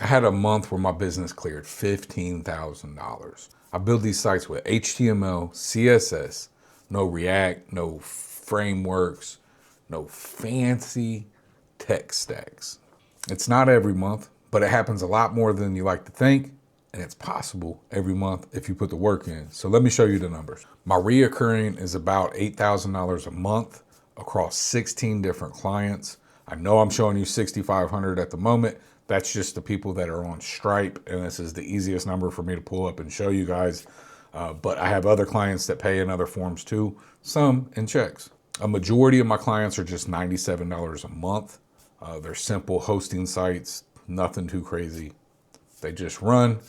had a month where my business cleared $15,000. I build these sites with HTML, CSS, no React, no frameworks, no fancy tech stacks. It's not every month, but it happens a lot more than you like to think. And it's possible every month if you put the work in. So let me show you the numbers. My reoccurring is about $8,000 a month across 16 different clients. I know I'm showing you 6,500 at the moment. That's just the people that are on Stripe. And this is the easiest number for me to pull up and show you guys. But I have other clients that pay in other forms too, some in checks. A majority of my clients are just $97 a month. They're simple hosting sites, nothing too crazy. They just run.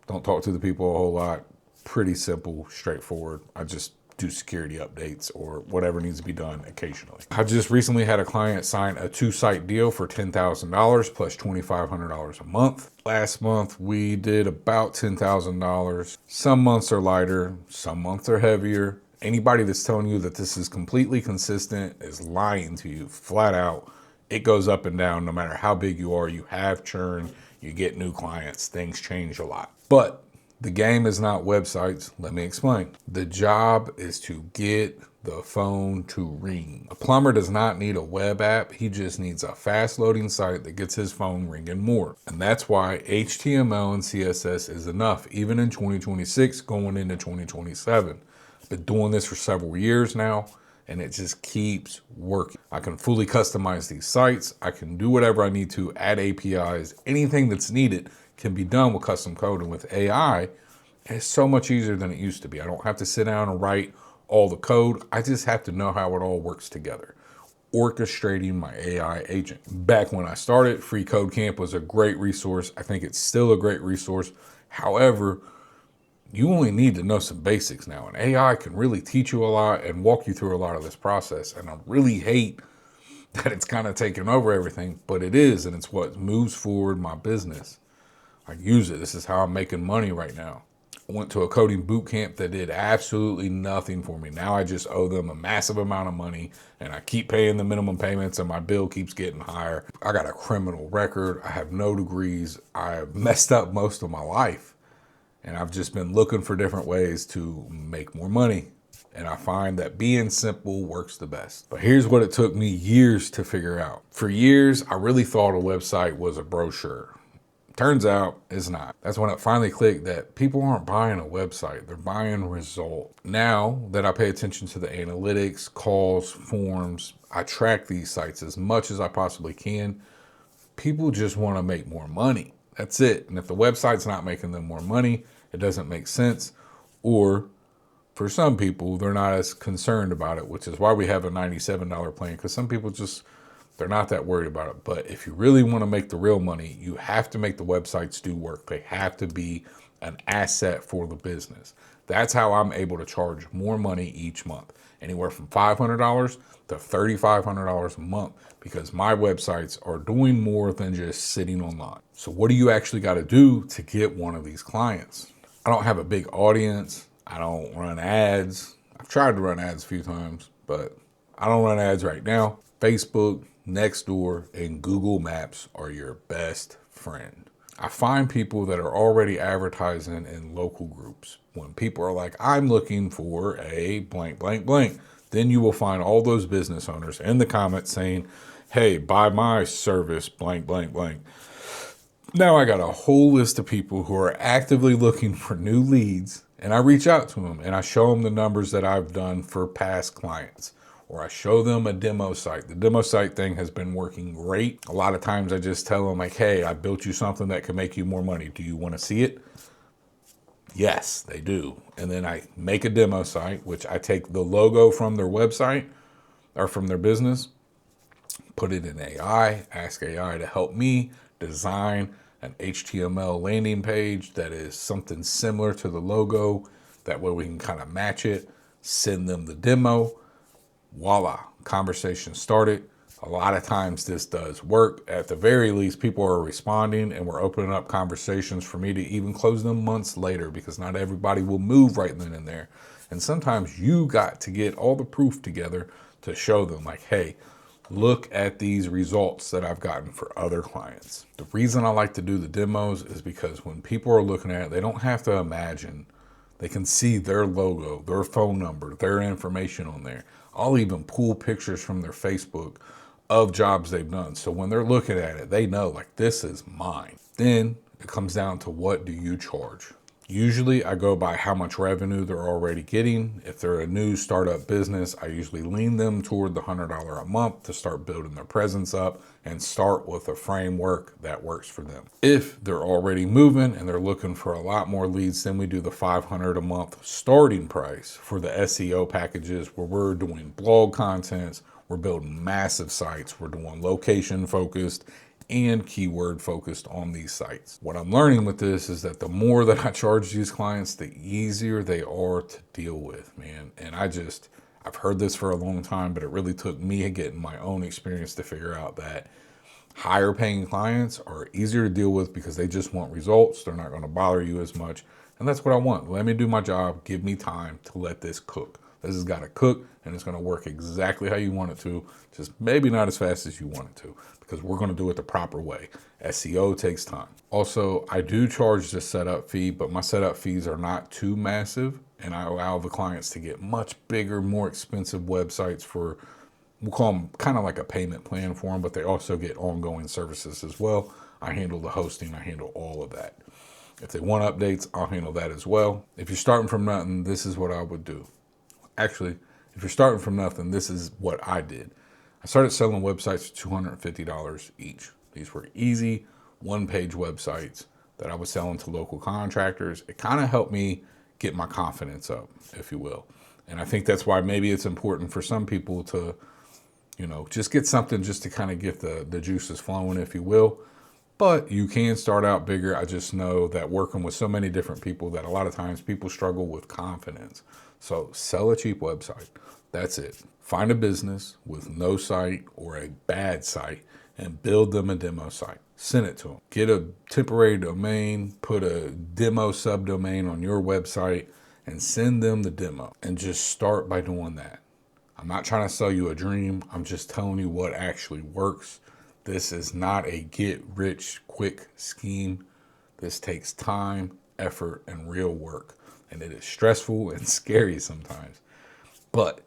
Don't talk to the people a whole lot. Pretty simple, straightforward. I just do security updates or whatever needs to be done occasionally. I just recently had a client sign a 2-site deal for $10,000 plus $2,500 a month. Last month, we did about $10,000. Some months are lighter, some months are heavier. Anybody that's telling you that this is completely consistent is lying to you flat out. It goes up and down no matter how big you are. You have churn, you get new clients, things change a lot. But the game is not websites. Let me explain. The job is to get the phone to ring. A plumber does not need a web app. He just needs a fast loading site that gets his phone ringing more. And that's why HTML and CSS is enough, even in 2026 going into 2027. Been doing this for several years now, and it just keeps working. I can fully customize these sites. I can do whatever I need to, add APIs. Anything that's needed can be done with custom code, and with AI, it's so much easier than it used to be. I don't have to sit down and write all the code. I just have to know how it all works together. Orchestrating my AI agent. Back when I started, Free Code Camp was a great resource. I think it's still a great resource. However, you only need to know some basics now, and AI can really teach you a lot and walk you through a lot of this process. And I really hate that it's kind of taken over everything, but it is, and it's what moves forward my business. I use it. This is how I'm making money right now. I went to a coding boot camp that did absolutely nothing for me. Now I just owe them a massive amount of money, and I keep paying the minimum payments, and my bill keeps getting higher. I got a criminal record. I have no degrees. I've messed up most of my life, and I've just been looking for different ways to make more money. And I find that being simple works the best. But here's what it took me years to figure out. For years, I really thought a website was a brochure. Turns out it's not. That's when it finally clicked that people aren't buying a website, they're buying result. Now that I pay attention to the analytics, calls, forms, I track these sites as much as I possibly can. People just want to make more money. That's it. And if the website's not making them more money, it doesn't make sense. Or for some people, they're not as concerned about it, which is why we have a $97 plan, because some people just, they're not that worried about it. But if you really want to make the real money, you have to make the websites do work. They have to be an asset for the business. That's how I'm able to charge more money each month, anywhere from $500 to $3,500 a month, because my websites are doing more than just sitting online. So what do you actually got to do to get one of these clients? I don't have a big audience. I don't run ads. I've tried to run ads a few times, but I don't run ads right now. Facebook, Nextdoor, and Google Maps are your best friend. I find people that are already advertising in local groups. When people are like, I'm looking for a blank, blank, blank, then you will find all those business owners in the comments saying, hey, buy my service, blank, blank, blank. Now I got a whole list of people who are actively looking for new leads, and I reach out to them and I show them the numbers that I've done for past clients. Or I show them a demo site. The demo site thing has been working great. A lot of times I just tell them like, hey, I built you something that can make you more money. Do you want to see it? Yes, they do. And then I make a demo site, which I take the logo from their website or from their business, put it in AI, ask AI to help me design an HTML landing page that is something similar to the logo. That way we can kind of match it, send them the demo. Voila, conversation started. A lot of times this does work. At the very least, people are responding and we're opening up conversations for me to even close them months later, because not everybody will move right then and there. And sometimes you got to get all the proof together to show them like, hey, Look at these results that I've gotten for other clients. The reason I like to do the demos is because when people are looking at it, they don't have to imagine. They can see their logo, their phone number, their information on there. I'll even pull pictures from their Facebook of jobs they've done. So when they're looking at it, they know like this is mine. Then it comes down to what do you charge? Usually I go by how much revenue they're already getting. If they're a new startup business, I usually lean them toward the $100 a month to start building their presence up and start with a framework that works for them. If they're already moving and they're looking for a lot more leads, then we do the $500 a month starting price for the SEO packages where we're doing blog contents, we're building massive sites, we're doing location focused and keyword focused on these sites. What I'm learning with this is that the more that I charge these clients, the easier they are to deal with, man. And I've heard this for a long time, but it really took me getting my own experience to figure out that higher paying clients are easier to deal with because they just want results. They're not going to bother you as much. And that's what I want. Let me do my job. Give me time to let this cook. This has got to cook and it's going to work exactly how you want it to, just maybe not as fast as you want it to, because we're going to do it the proper way. SEO takes time. Also, I do charge the setup fee, but my setup fees are not too massive, and I allow the clients to get much bigger, more expensive websites for, we'll call them kind of like a payment plan for them, but they also get ongoing services as well. I handle the hosting, I handle all of that. If they want updates, I'll handle that as well. If you're starting from nothing, this is what I would do. Actually, if you're starting from nothing, this is what I did. I started selling websites for $250 each. These were easy one-page websites that I was selling to local contractors. It kind of helped me get my confidence up, if you will. And I think that's why maybe it's important for some people to, just get something just to kind of get the juices flowing, if you will. But you can start out bigger. I just know that working with so many different people that a lot of times people struggle with confidence. So sell a cheap website. That's it. Find a business with no site or a bad site and build them a demo site. Send it to them. Get a temporary domain, put a demo subdomain on your website and send them the demo, and just start by doing that. I'm not trying to sell you a dream. I'm just telling you what actually works. This is not a get rich quick scheme. This takes time, effort, and real work. And it is stressful and scary sometimes, but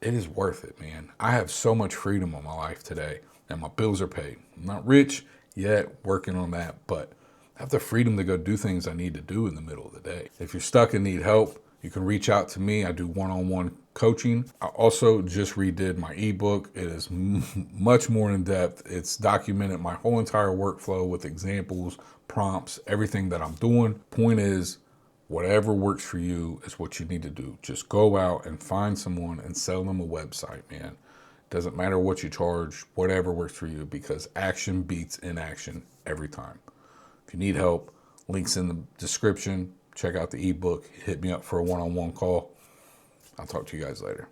it is worth it, man. I have so much freedom in my life today and my bills are paid. I'm not rich yet, working on that, but I have the freedom to go do things I need to do in the middle of the day. If you're stuck and need help, you can reach out to me. I do one-on-one coaching. I also just redid my ebook. It is much more in depth. It's documented my whole entire workflow with examples, prompts, everything that I'm doing. Point is, whatever works for you is what you need to do. Just go out and find someone and sell them a website, man. Doesn't matter what you charge, whatever works for you, because action beats inaction every time. If you need help, links in the description. Check out the ebook. Hit me up for a one-on-one call. I'll talk to you guys later.